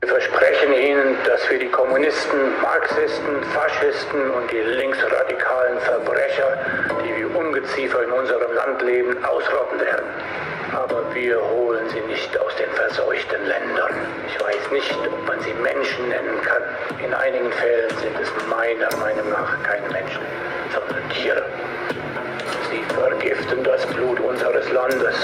Wir versprechen Ihnen, dass wir die Kommunisten, Marxisten, Faschisten und die linksradikalen Verbrecher, die wie Ungeziefer in unserem Land leben, ausrotten werden. Aber wir holen sie nicht aus den verseuchten Ländern. Ich weiß nicht, ob man sie Menschen nennen kann. In einigen Fällen sind es meiner Meinung nach keine Menschen, sondern Tiere. Sie vergiften das Blut unseres Landes.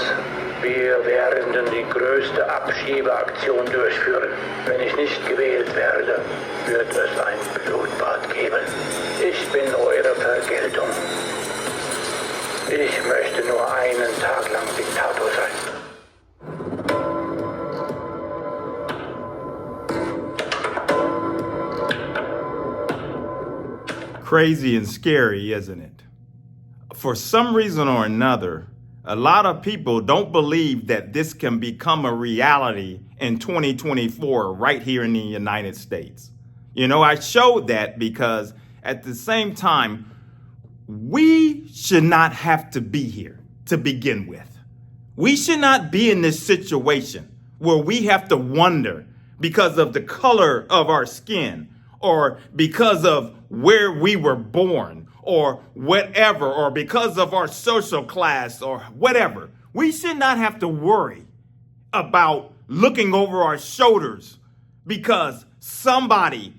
Wir werden die größte Abschiebeaktion durchführen. Wenn ich nicht gewählt werde, wird es ein Blutbad geben. Ich bin eure Vergeltung. Ich möchte nur einen Tag lang Diktator sein. Crazy and scary, isn't it? For some reason or another, a lot of people don't believe that this can become a reality in 2024 right here in the United States. You know, I showed that because at the same time, we should not have to be here to begin with. We should not be in this situation where we have to wonder because of the color of our skin or because of where we were born or whatever, or because of our social class or whatever. We should not have to worry about looking over our shoulders because somebody,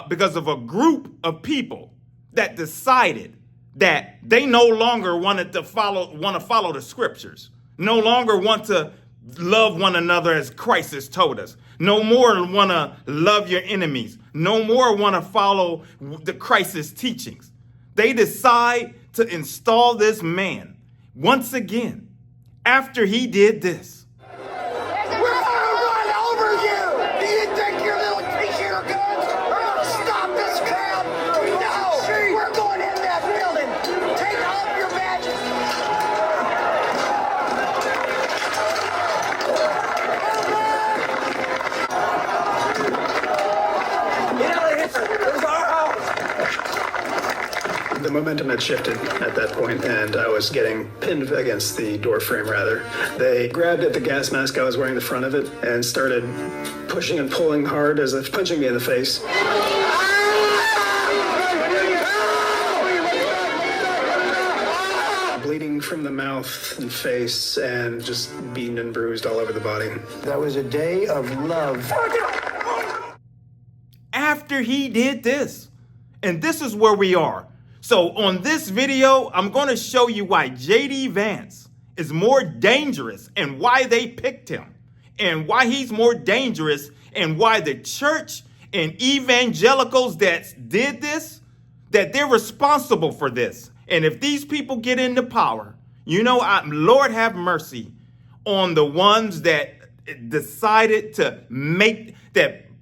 because of a group of people that decided that they no longer want to follow the scriptures, no longer want to love one another as Christ has told us, no more want to love your enemies, no more want to follow the Christ's teachings. They decide to install this man once again after he did this. We're gonna run over you! Do you think your little t-shirt guns are gonna stop this crowd? No! We're going in that building! Take off your badges! Get out of here! This is our house! The momentum had shifted at that point, and I was getting pinned against the door frame, rather. They grabbed at the gas mask I was wearing the front of it and started pushing and pulling hard as if punching me in the face. Bleeding from the mouth and face and just beaten and bruised all over the body. That was a day of love. After he did this, and this is where we are. So on this video, I'm going to show you why J.D. Vance is more dangerous and why they picked him and why he's more dangerous and why the church and evangelicals that did this, that they're responsible for this. And if these people get into power, you know, Lord have mercy on the ones that decided to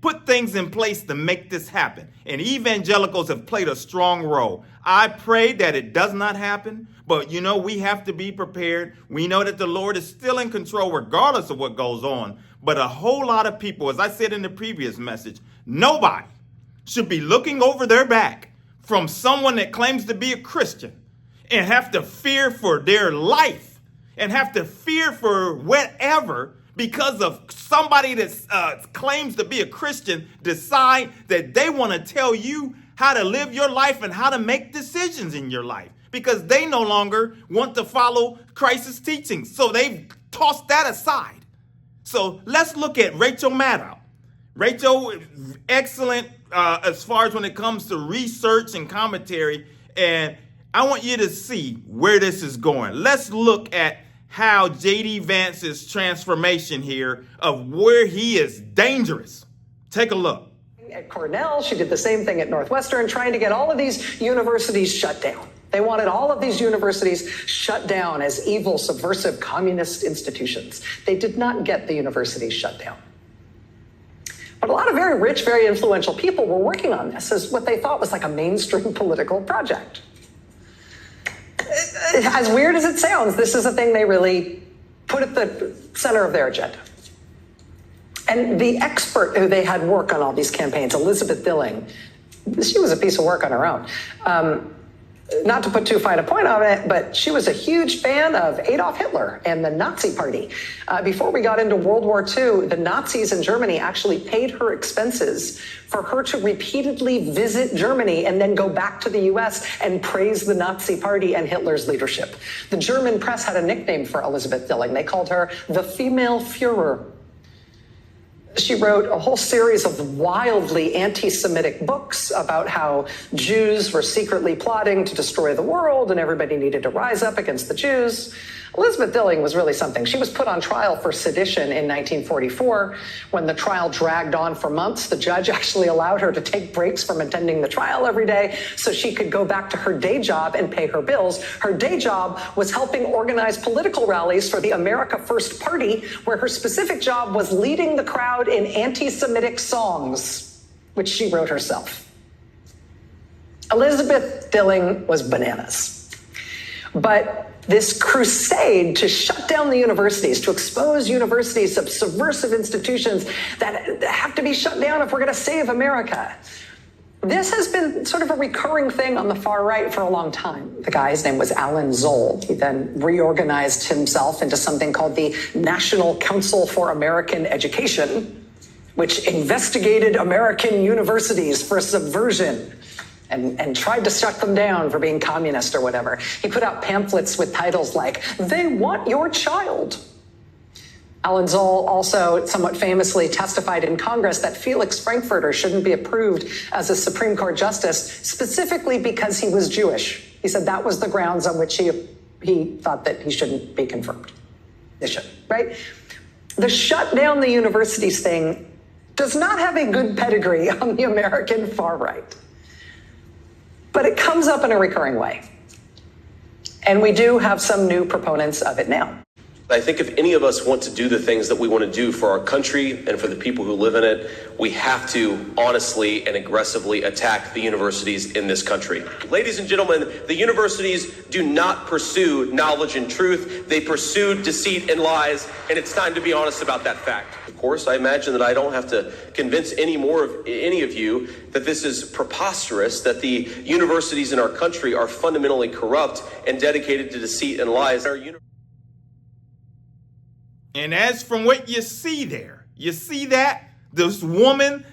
put things in place to make this happen. And evangelicals have played a strong role. I pray that it does not happen, but you know, we have to be prepared. We know that the Lord is still in control regardless of what goes on. But a whole lot of people, as I said in the previous message, nobody should be looking over their back from someone that claims to be a Christian and have to fear for their life and have to fear for whatever because of somebody that claims to be a Christian decide that they want to tell you how to live your life and how to make decisions in your life because they no longer want to follow Christ's teachings. So they've tossed that aside. So let's look at Rachel Maddow. Rachel, excellent as far as when it comes to research and commentary. And I want you to see where this is going. Let's look at how J.D. Vance's transformation here of where he is dangerous. Take a look. At Cornell, she did the same thing at Northwestern, trying to get all of these universities shut down. They wanted all of these universities shut down as evil, subversive, communist institutions. They did not get the universities shut down. But a lot of very rich, very influential people were working on this as what they thought was like a mainstream political project. As weird as it sounds, this is a thing they really put at the center of their agenda. And the expert who they had work on all these campaigns, Elizabeth Dilling, she was a piece of work on her own. Not to put too fine a point on it, but she was a huge fan of Adolf Hitler and the Nazi Party. Before we got into World War II, the Nazis in Germany actually paid her expenses for her to repeatedly visit Germany and then go back to the US and praise the Nazi Party and Hitler's leadership. The German press had a nickname for Elizabeth Dilling. They called her the female Führer. She wrote a whole series of wildly anti-Semitic books about how Jews were secretly plotting to destroy the world and everybody needed to rise up against the Jews. Elizabeth Dilling was really something. She was put on trial for sedition in 1944. When the trial dragged on for months, the judge actually allowed her to take breaks from attending the trial every day so she could go back to her day job and pay her bills. Her day job was helping organize political rallies for the America First Party, where her specific job was leading the crowd in anti-Semitic songs, which she wrote herself. Elizabeth Dilling was bananas. But this crusade to shut down the universities, to expose universities of subversive institutions that have to be shut down if we're going to save America. This has been sort of a recurring thing on the far right for a long time. The guy, his name was Alan Zoll. He then reorganized himself into something called the National Council for American Education, which investigated American universities for subversion and tried to shut them down for being communist or whatever. He put out pamphlets with titles like, "They want your child." Alan Zoll also somewhat famously testified in Congress that Felix Frankfurter shouldn't be approved as a Supreme Court justice, specifically because he was Jewish. He said that was the grounds on which he thought that he shouldn't be confirmed. They should, right? The shut down the universities thing does not have a good pedigree on the American far right. But it comes up in a recurring way. And we do have some new proponents of it now. I think if any of us want to do the things that we want to do for our country and for the people who live in it, we have to honestly and aggressively attack the universities in this country. Ladies and gentlemen, the universities do not pursue knowledge and truth. They pursue deceit and lies, and it's time to be honest about that fact. Of course, I imagine that I don't have to convince any of you that this is preposterous, that the universities in our country are fundamentally corrupt and dedicated to deceit and lies. And as from what you see there, you see that this woman,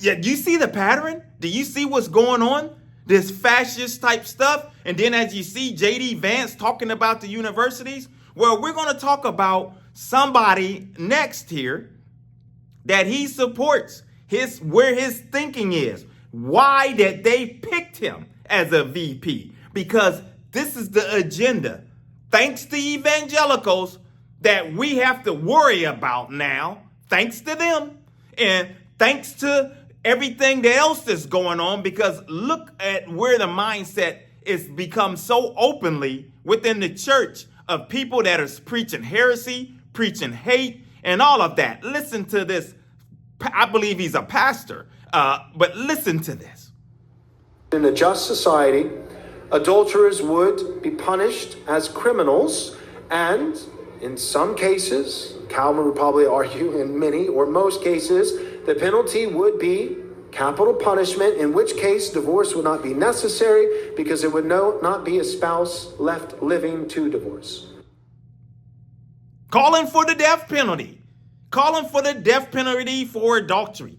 you see the pattern? Do you see what's going on? This fascist type stuff. And then as you see J.D. Vance talking about the universities, well, we're going to talk about somebody next here that he supports, where his thinking is, why that they picked him as a VP. Because this is the agenda. Thanks to evangelicals, that we have to worry about now, thanks to them, and thanks to everything else that's going on, because look at where the mindset is become so openly within the church of people that are preaching heresy, preaching hate, and all of that. Listen to this. I believe he's a pastor, but listen to this. In a just society, adulterers would be punished as criminals, and in some cases, Calvin would probably argue in many or most cases, the penalty would be capital punishment, in which case divorce would not be necessary because there would not be a spouse left living to divorce. Calling for the death penalty. Calling for the death penalty for adultery.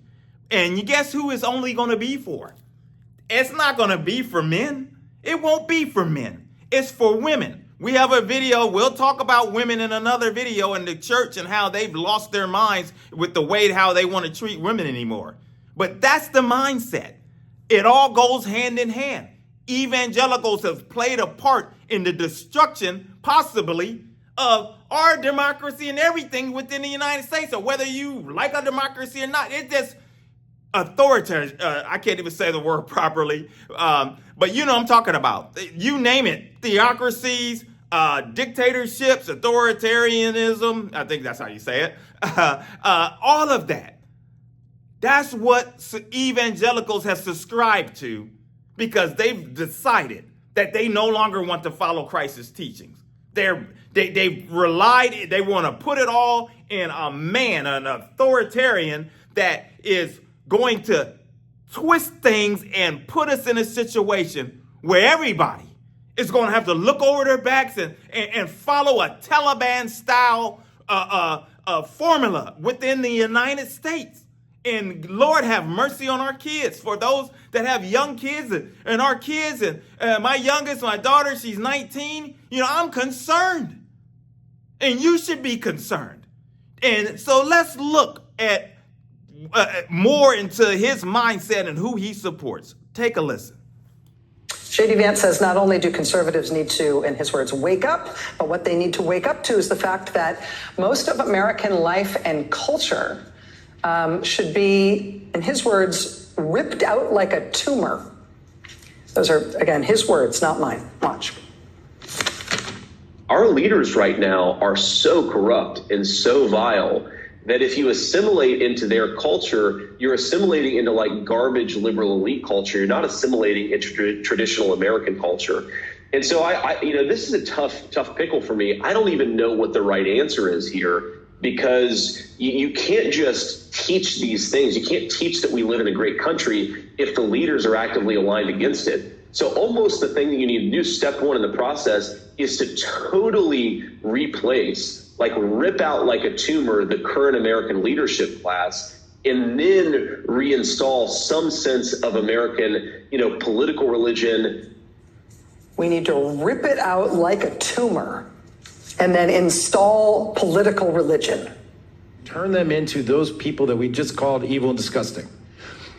And you guess who it's only going to be for? It's not going to be for men. It won't be for men. It's for women. We have a video. We'll talk about women in another video in the church and how they've lost their minds with the way how they want to treat women anymore. But that's the mindset. It all goes hand in hand. Evangelicals have played a part in the destruction, possibly, of our democracy and everything within the United States. So whether you like a democracy or not, it's just authoritarian. I can't even say the word properly. But you know what I'm talking about. You name it. Theocracies, dictatorships, authoritarianism. I think that's how you say it. All of that. That's what evangelicals have subscribed to, because they've decided that they no longer want to follow Christ's teachings. They've relied, they want to put it all in a man, an authoritarian that is going to twist things and put us in a situation where everybody is going to have to look over their backs and follow a Taliban-style formula within the United States. And Lord have mercy on our kids. For those that have young kids and our kids, and my youngest, my daughter, she's 19, I'm concerned. And you should be concerned. And so let's look at more into his mindset and who he supports. Take a listen. J.D. Vance says not only do conservatives need to, in his words, wake up, but what they need to wake up to is the fact that most of American life and culture should be, in his words, ripped out like a tumor. Those are, again, his words, not mine. Watch. Our leaders right now are so corrupt and so vile that if you assimilate into their culture, you're assimilating into like garbage liberal elite culture. You're not assimilating into traditional American culture. And so this is a tough pickle for me. I don't even know what the right answer is here, because you can't just teach these things. You can't teach that we live in a great country if the leaders are actively aligned against it. So almost the thing that you need to do, step one in the process, is to totally replace, like rip out like a tumor, the current American leadership class, and then reinstall some sense of American, political religion. We need to rip it out like a tumor and then install political religion. Turn them into those people that we just called evil and disgusting.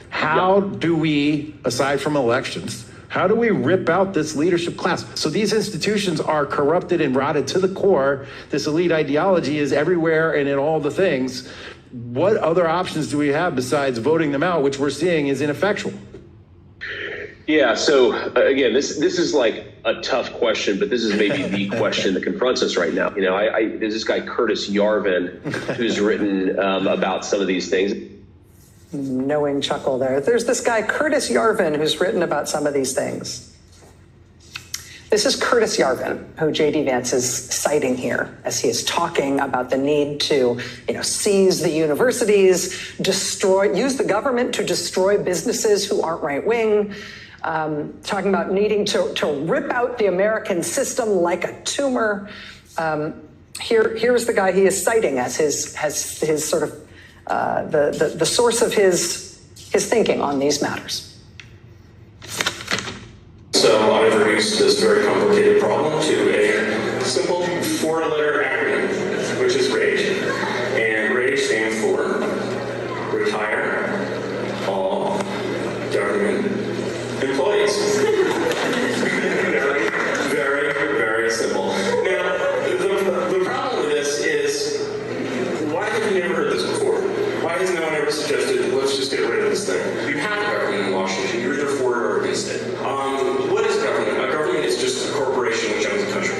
How do we, aside from elections, how do we rip out this leadership class? So these institutions are corrupted and rotted to the core. This elite ideology is everywhere and in all the things. What other options do we have besides voting them out, which we're seeing is ineffectual? Yeah, so again, this is like a tough question, but this is maybe the question that confronts us right now. There's this guy, Curtis Yarvin, who's written about some of these things. Knowing chuckle there. There's this guy, Curtis Yarvin, who's written about some of these things. This is Curtis Yarvin, who J.D. Vance is citing here as he is talking about the need to, seize the universities, use the government to destroy businesses who aren't right-wing, talking about needing to rip out the American system like a tumor. Here's the guy he is citing as his sort of the source of his thinking on these matters. So I've reduced this very complicated problem to a simple 4-letter acronym, which is RAGE. And RAGE stands for Retire All Government Employees. Very, very, very simple. Now, the problem with this is, why have you never heard this before? Why has no one ever suggested, let's just get rid of this thing? You have government in Washington. You're either for it or against it. What is government? A government is just a corporation which owns a country.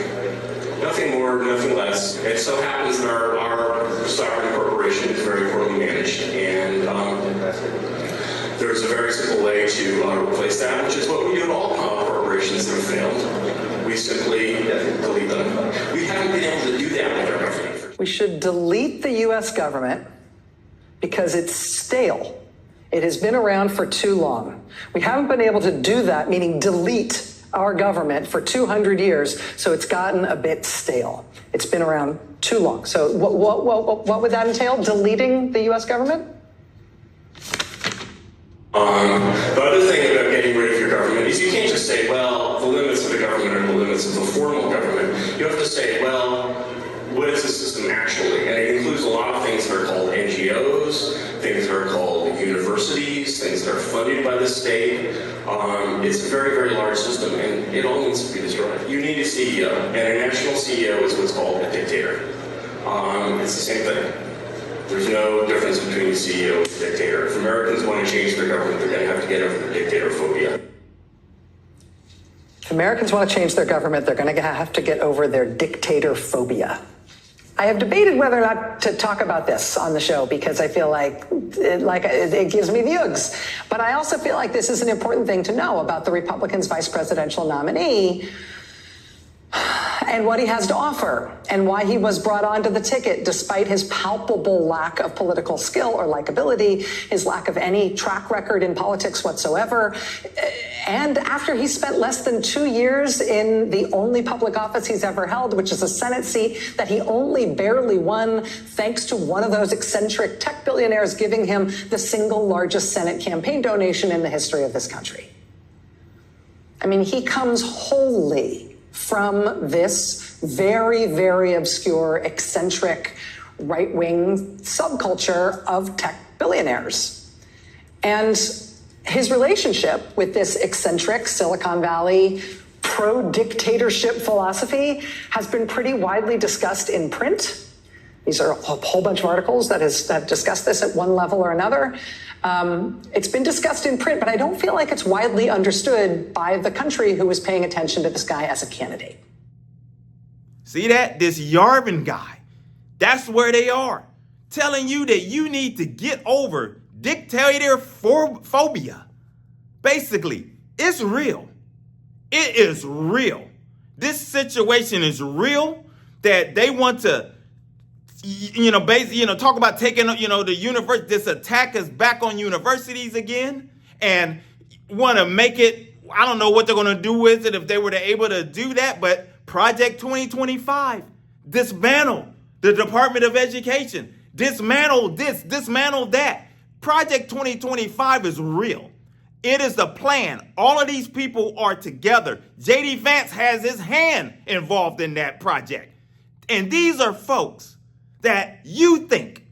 Nothing more, nothing less. It so happens that our sovereign corporation is very poorly managed. And there's a very simple way to replace that, which is what we do with all corporations that have failed. We simply delete them. We haven't been able to do that with our government. We should delete the U.S. government because it's stale. It has been around for too long. We haven't been able to do that, meaning delete our government for 200 years, so it's gotten a bit stale. It's been around too long. So what would that entail, deleting the U.S. government? The other thing about getting rid of your government is you can't just say, well, the limits of the government are the limits of the formal government. You have to say, well, what is the system actually? And it includes a lot of things that are called NGOs, things that are called universities, things that are funded by the state. It's a very, very large system, and it all needs to be destroyed. You need a CEO, and a national CEO is what's called a dictator. It's the same thing. There's no difference between a CEO and a dictator. If Americans want to change their government, they're going to have to get over the dictator phobia. If Americans want to change their government, they're going to have to get over their dictator phobia. I have debated whether or not to talk about this on the show because I feel like it gives me the oogs. But I also feel like this is an important thing to know about the Republicans' vice presidential nominee. and what he has to offer, and why he was brought onto the ticket despite his palpable lack of political skill or likability, his lack of any track record in politics whatsoever. And after he spent less than 2 years in the only public office he's ever held, which is a Senate seat that he only barely won thanks to one of those eccentric tech billionaires giving him the single largest Senate campaign donation in the history of this country. I mean, he comes wholly from this very, very obscure, eccentric, right-wing subculture of tech billionaires. And his relationship with this eccentric Silicon Valley pro-dictatorship philosophy has been pretty widely discussed in print. These are a whole bunch of articles that have discussed this at one level or another. It's been discussed in print, but I don't feel like it's widely understood by the country who is paying attention to this guy as a candidate. See that? This Yarvin guy, that's where they are, telling you that you need to get over dictator phobia. Basically, it's real. It is real. This situation is real, that they want to talk about taking, the university, this attack is back on universities again, and want to make it, I don't know what they're going to do with it if they were able to do that, but Project 2025, dismantle the Department of Education, dismantle this, dismantle that. Project 2025 is real. It is the plan. All of these people are together. J.D. Vance has his hand involved in that project. And these are folks that you think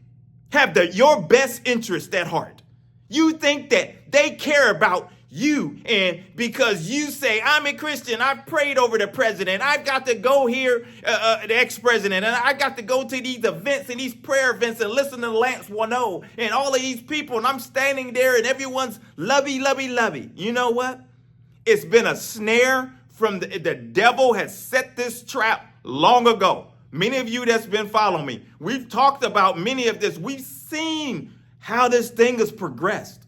have your best interest at heart. You think that they care about you, and because you say, I'm a Christian, I've prayed over the president, I've got to go here, the ex-president, and I got to go to these events and these prayer events and listen to Lance Wano and all of these people, and I'm standing there and everyone's lovey, lovey, lovey. You know what? It's been a snare from the devil has set this trap long ago. Many of you that's been following me, we've talked about many of this. We've seen how this thing has progressed.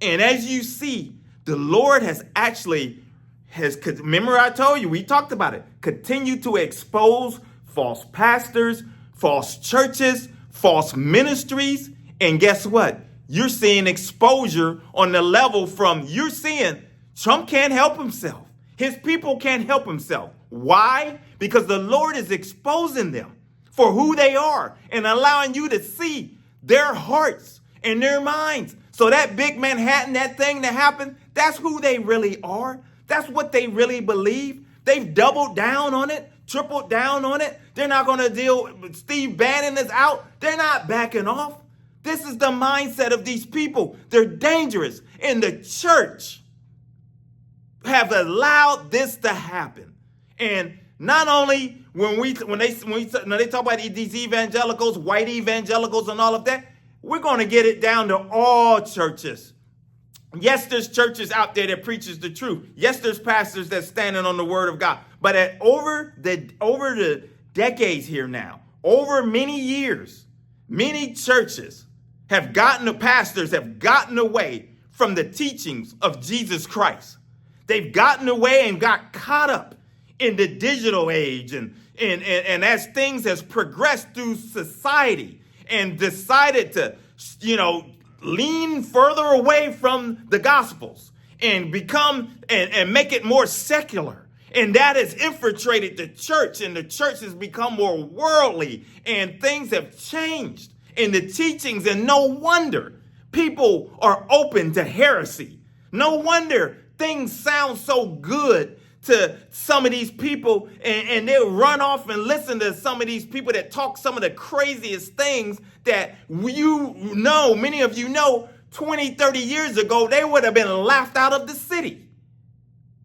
And as you see, the Lord has remember I told you, we talked about it, continue to expose false pastors, false churches, false ministries. And guess what? You're seeing exposure on the level you're seeing Trump can't help himself. His people can't help himself. Why? Because the Lord is exposing them for who they are and allowing you to see their hearts and their minds. So that big Manhattan, that thing that happened, that's who they really are. That's what they really believe. They've doubled down on it, tripled down on it. They're not going to deal with Steve Bannon is out. They're not backing off. This is the mindset of these people. They're dangerous. And the church have allowed this to happen. And not only when they talk about these evangelicals, white evangelicals and all of that, we're going to get it down to all churches. Yes, there's churches out there that preaches the truth. Yes, there's pastors that's standing on the word of God. But over the decades here now, over many years, many churches pastors have gotten away from the teachings of Jesus Christ. They've gotten away and got caught up in the digital age, and as things has progressed through society, and decided to, lean further away from the Gospels and become and make it more secular. And that has infiltrated the church, and the church has become more worldly, and things have changed in the teachings. And no wonder people are open to heresy. No wonder things sound so good to some of these people, and they'll run off and listen to some of these people that talk some of the craziest things that many of you know, 20, 30 years ago, they would have been laughed out of the city.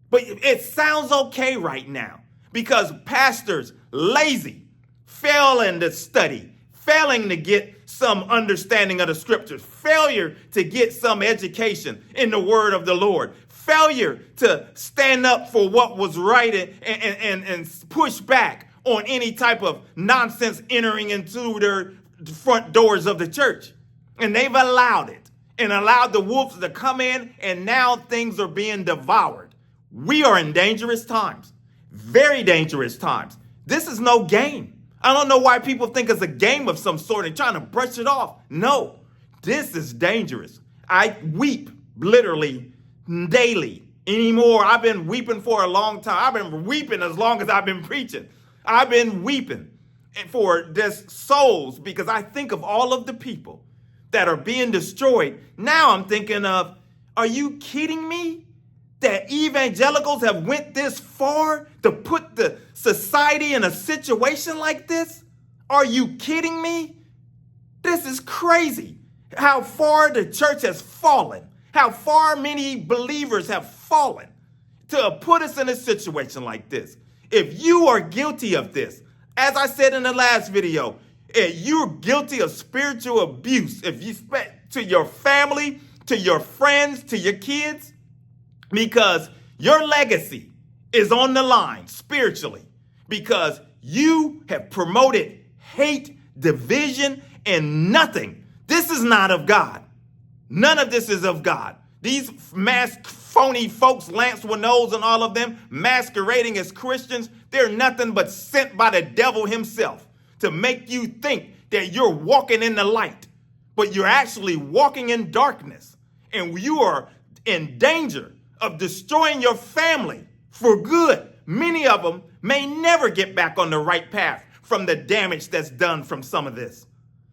But it sounds okay right now because pastors, lazy, failing to study, failing to get some understanding of the scriptures, failure to get some education in the word of the Lord, failure to stand up for what was right and push back on any type of nonsense entering into their front doors of the church. And they've allowed it and allowed the wolves to come in, and now things are being devoured. We are in dangerous times, very dangerous times. This is no game. I don't know why people think it's a game of some sort and trying to brush it off. No, this is dangerous. I weep literally daily anymore. I've been weeping for a long time. I've been weeping as long as I've been preaching. I've been weeping for this souls because I think of all of the people that are being destroyed. Now I'm thinking of, are you kidding me? That evangelicals have went this far to put the society in a situation like this? Are you kidding me? This is crazy. How far the church has fallen. How far many believers have fallen to put us in a situation like this. If you are guilty of this, as I said in the last video, if you're guilty of spiritual abuse, if you to your family, to your friends, to your kids, because your legacy is on the line spiritually, because you have promoted hate, division, and nothing. This is not of God. None of this is of God. These phony folks, Lance Winose and all of them, masquerading as Christians, they're nothing but sent by the devil himself to make you think that you're walking in the light, but you're actually walking in darkness, and you are in danger of destroying your family for good. Many of them may never get back on the right path from the damage that's done from some of this.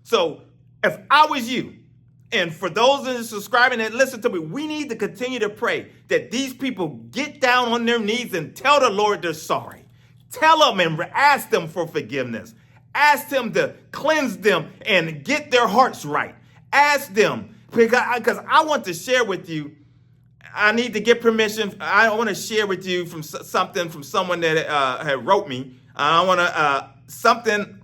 So if I was you, and for those that are subscribing and listen to me, we need to continue to pray that these people get down on their knees and tell the Lord they're sorry. Tell them and ask them for forgiveness. Ask them to cleanse them and get their hearts right. Ask them, because I want to share with you. I need to get permission. I want to share with you from something from someone that had wrote me. I want to something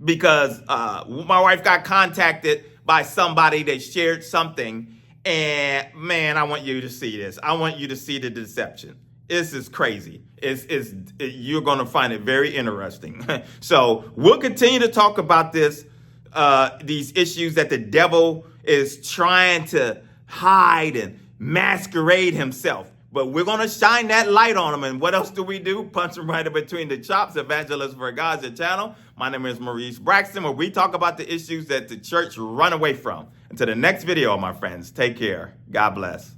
because my wife got contacted by somebody that shared something, and man, I want you to see this. I want you to see the deception. This is crazy. You're going to find it very interesting. So we'll continue to talk about this, these issues that the devil is trying to hide and masquerade himself. But we're going to shine that light on him. And what else do we do? Punch him right in between the chops. Evangelist for God's your channel. My name is Maurice Braxton, where we talk about the issues that the church run away from. Until the next video, my friends, take care. God bless.